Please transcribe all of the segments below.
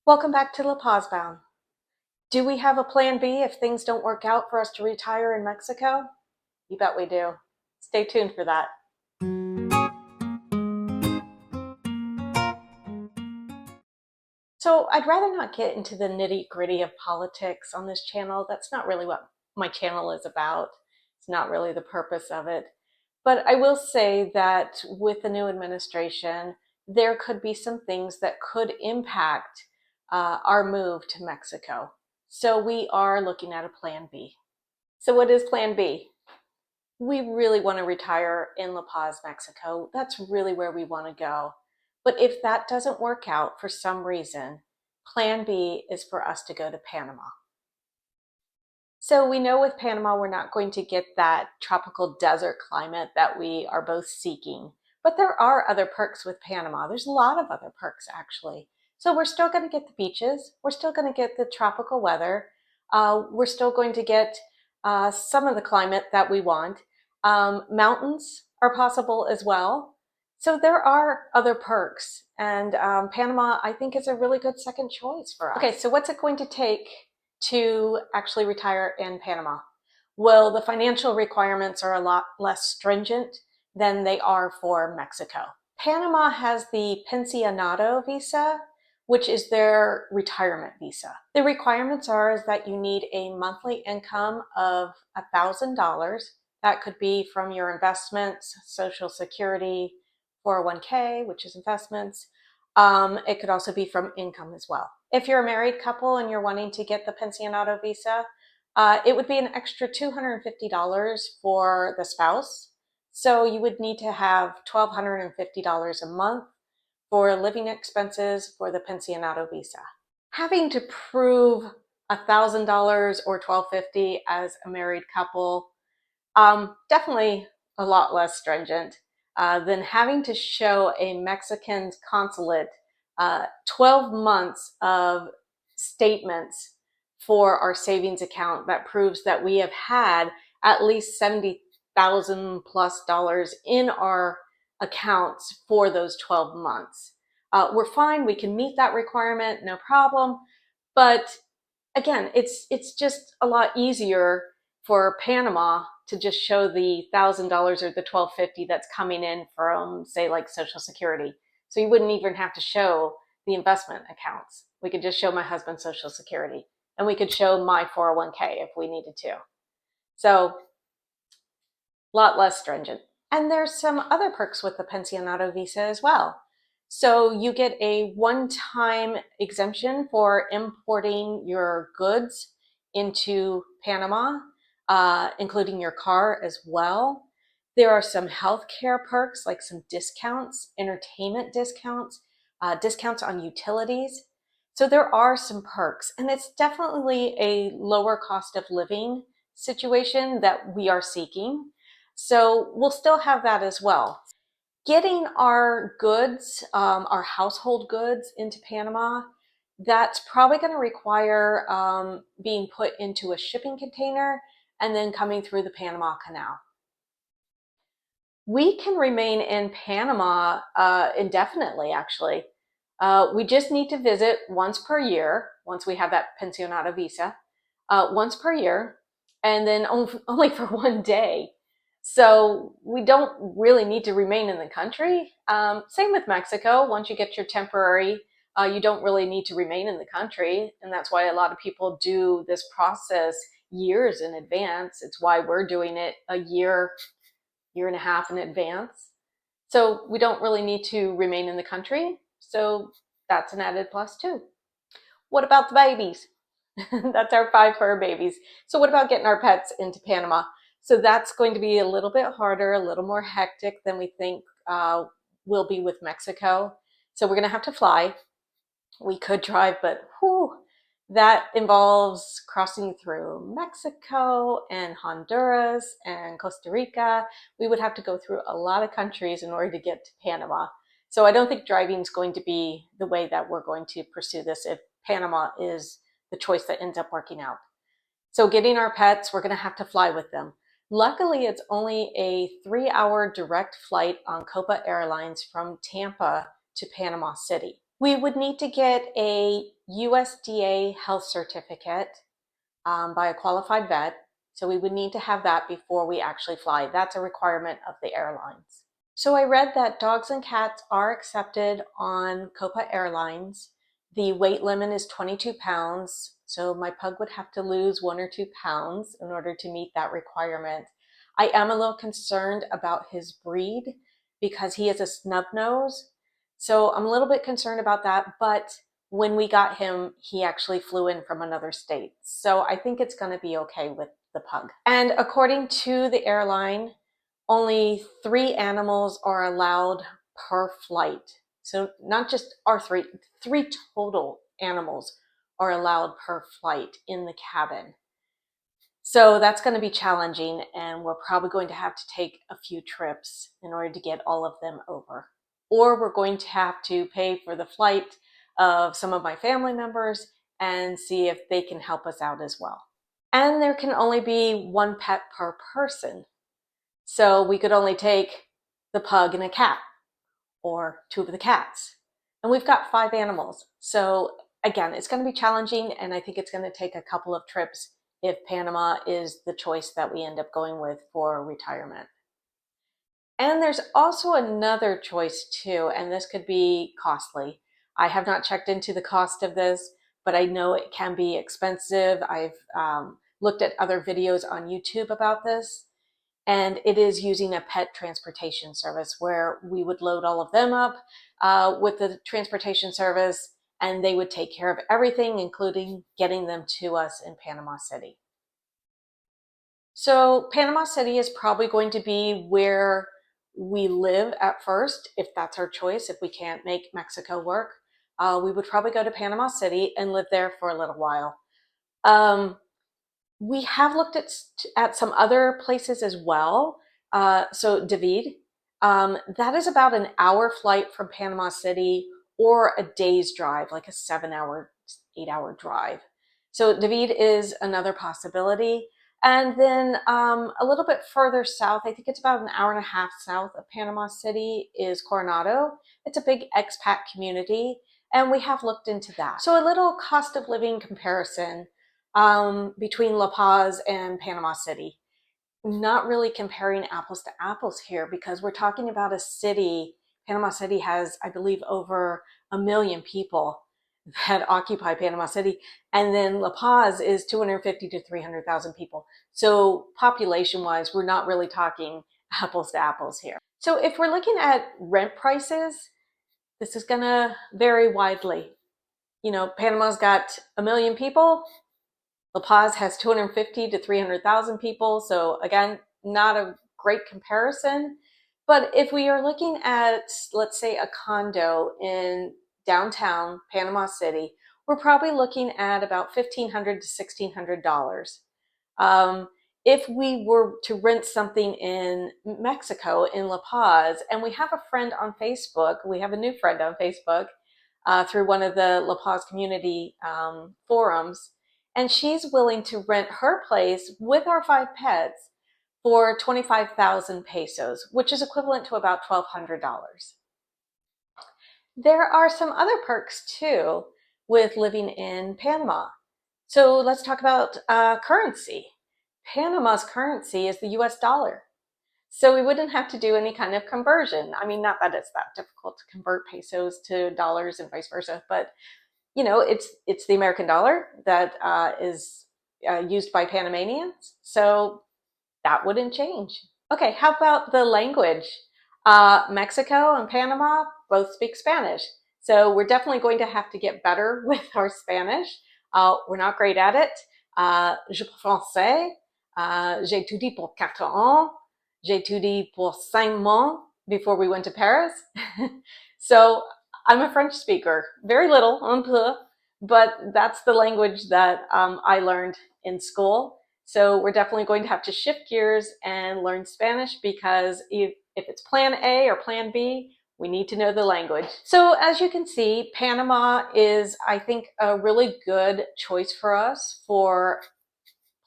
Welcome back to La Paz Bound. Do we have a plan B if things don't work out for us to retire in Mexico? You bet we do. Stay tuned for that. So I'd rather not get into the nitty-gritty of politics on this channel. That's not really what my channel is about. It's not really the purpose of it. But I will say that with the new administration, there could be some things that could impact our move to Mexico. So we are looking at a plan B. So what is plan B? We really want to retire in La Paz, Mexico. That's really where we want to go. But if that doesn't work out for some reason, plan B is for us to go to Panama. So we know with Panama, we're not going to get that tropical desert climate that we are both seeking. But there are other perks with Panama. There's a lot of other perks, actually. So we're still going to get the beaches. We're still going to get the tropical weather. We're still going to get some of the climate that we want. Mountains are possible as well. So there are other perks. And Panama, I think, is a really good second choice for us. Okay, so what's it going to take to actually retire in Panama? Well, the financial requirements are a lot less stringent than they are for Mexico. Panama has the Pensionado Visa, which is their retirement visa. The requirements are is that you need a monthly income of $1,000. That could be from your investments, Social Security, 401k, which is investments. It could also be from income as well. If you're a married couple and you're wanting to get the Pensionado Visa, it would be an extra $250 for the spouse. So you would need to have $1,250 a month for living expenses for the Pensionado Visa. Having to prove $1,000 or $1,250 as a married couple, definitely a lot less stringent than having to show a Mexican consulate 12 months of statements for our savings account that proves that we have had at least $70,000 plus in our accounts for those 12 months. We're fine. We can meet that requirement, no problem. But again, it's just a lot easier for Panama to just show the $1,000 or the $1,250 that's coming in from, say, like Social Security. So you wouldn't even have to show the investment accounts. We could just show my husband's Social Security, and we could show my 401k if we needed to. So a lot less stringent. And there's some other perks with the Pensionado Visa as well. So you get a one-time exemption for importing your goods into Panama, including your car as well. There are some healthcare perks, like some discounts, entertainment discounts, discounts on utilities. So there are some perks, and it's definitely a lower cost of living situation that we are seeking. So we'll still have that as well. Getting our goods, our household goods into Panama, that's probably going to require being put into a shipping container and then coming through the Panama Canal. We can remain in Panama indefinitely, actually. We just need to visit once per year, once we have that Pensionado Visa, once per year, and then only for one day. So we don't really need to remain in the country. Same with Mexico. Once you get your temporary, you don't really need to remain in the country. And that's why a lot of people do this process years in advance. It's why we're doing it a year and a half in advance. So we don't really need to remain in the country. So that's an added plus too. What about the babies? That's our 5 fur babies. So what about getting our pets into Panama? So that's going to be a little bit harder, a little more hectic than we think will be with Mexico. So we're going to have to fly. We could drive, but whew, that involves crossing through Mexico and Honduras and Costa Rica. We would have to go through a lot of countries in order to get to Panama. So I don't think driving is going to be the way that we're going to pursue this if Panama is the choice that ends up working out. So getting our pets, we're going to have to fly with them. Luckily, it's only a 3-hour direct flight on Copa Airlines from Tampa to Panama City. We would need to get a USDA health certificate by a qualified vet. So we would need to have that before we actually fly. That's a requirement of the airlines. So I read that dogs and cats are accepted on Copa Airlines. The weight limit is 22 pounds. So my pug would have to lose 1 or 2 pounds in order to meet that requirement. I am a little concerned about his breed because he is a snub nose. So I'm a little bit concerned about that, but when we got him, he actually flew in from another state. So I think it's going to be okay with the pug. And according to the airline, only 3 animals are allowed per flight. So not just our 3 total animals are allowed per flight in the cabin. So that's going to be challenging, and we're probably going to have to take a few trips in order to get all of them over. Or we're going to have to pay for the flight of some of my family members and see if they can help us out as well. And there can only be 1 pet per person. So we could only take the pug and a cat, or 2 of the cats. And we've got 5 animals. So again, it's going to be challenging, and I think it's going to take a couple of trips if Panama is the choice that we end up going with for retirement. And there's also another choice too, and this could be costly. I have not checked into the cost of this, but I know it can be expensive. I've looked at other videos on YouTube about this, and it is using a pet transportation service where we would load all of them up with the transportation service, and they would take care of everything, including getting them to us in Panama City. So Panama City is probably going to be where we live at first, if that's our choice. If we can't make Mexico work, we would probably go to Panama City and live there for a little while. We have looked at some other places as well. So David, that is about an hour flight from Panama City, or a day's drive, like a 7-hour, 8-hour drive. So David is another possibility. And then a little bit further south, I think it's about an hour and a half south of Panama City, is Coronado. It's a big expat community, and we have looked into that. So a little cost of living comparison between La Paz and Panama City. Not really comparing apples to apples here, because we're talking about a city. Panama City has, I believe, over 1 million people that occupy Panama City. And then La Paz is 250 to 300,000 people. So population wise, we're not really talking apples to apples here. So if we're looking at rent prices, this is gonna vary widely. You know, Panama's got 1 million people. La Paz has 250 to 300,000 people. So again, not a great comparison. But if we are looking at, let's say, a condo in downtown Panama City, we're probably looking at about $1,500 to $1,600. If we were to rent something in Mexico, in La Paz, and we have a friend on Facebook, we have a new friend on Facebook through one of the La Paz community forums, and she's willing to rent her place with our 5 pets for 25,000 pesos, which is equivalent to about $1,200. There are some other perks too with living in Panama. So let's talk about currency. Panama's currency is the US dollar. So we wouldn't have to do any kind of conversion. I mean, not that it's that difficult to convert pesos to dollars and vice versa, but you know, it's the American dollar that is used by Panamanians. So that wouldn't change. Okay, how about the language? Mexico and Panama both speak Spanish. So we're definitely going to have to get better with our Spanish. We're not great at it. Je parle français. J'ai étudié pour 4 ans. J'ai étudié pour 5 mois before we went to Paris. So I'm a French speaker, very little, un peu, but that's the language that I learned in school. So we're definitely going to have to shift gears and learn Spanish, because if it's plan A or plan B, we need to know the language. So as you can see, Panama is, I think, a really good choice for us for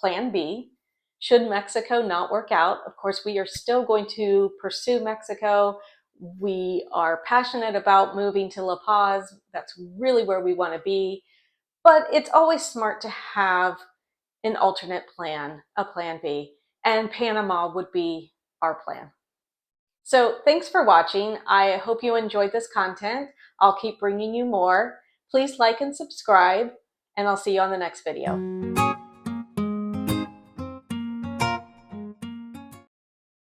plan B. Should Mexico not work out, of course, we are still going to pursue Mexico. We are passionate about moving to La Paz. That's really where we want to be. But it's always smart to have an alternate plan, a plan B, and Panama would be our plan. So thanks for watching. I hope you enjoyed this content. I'll keep bringing you more. Please like and subscribe, and I'll see you on the next video.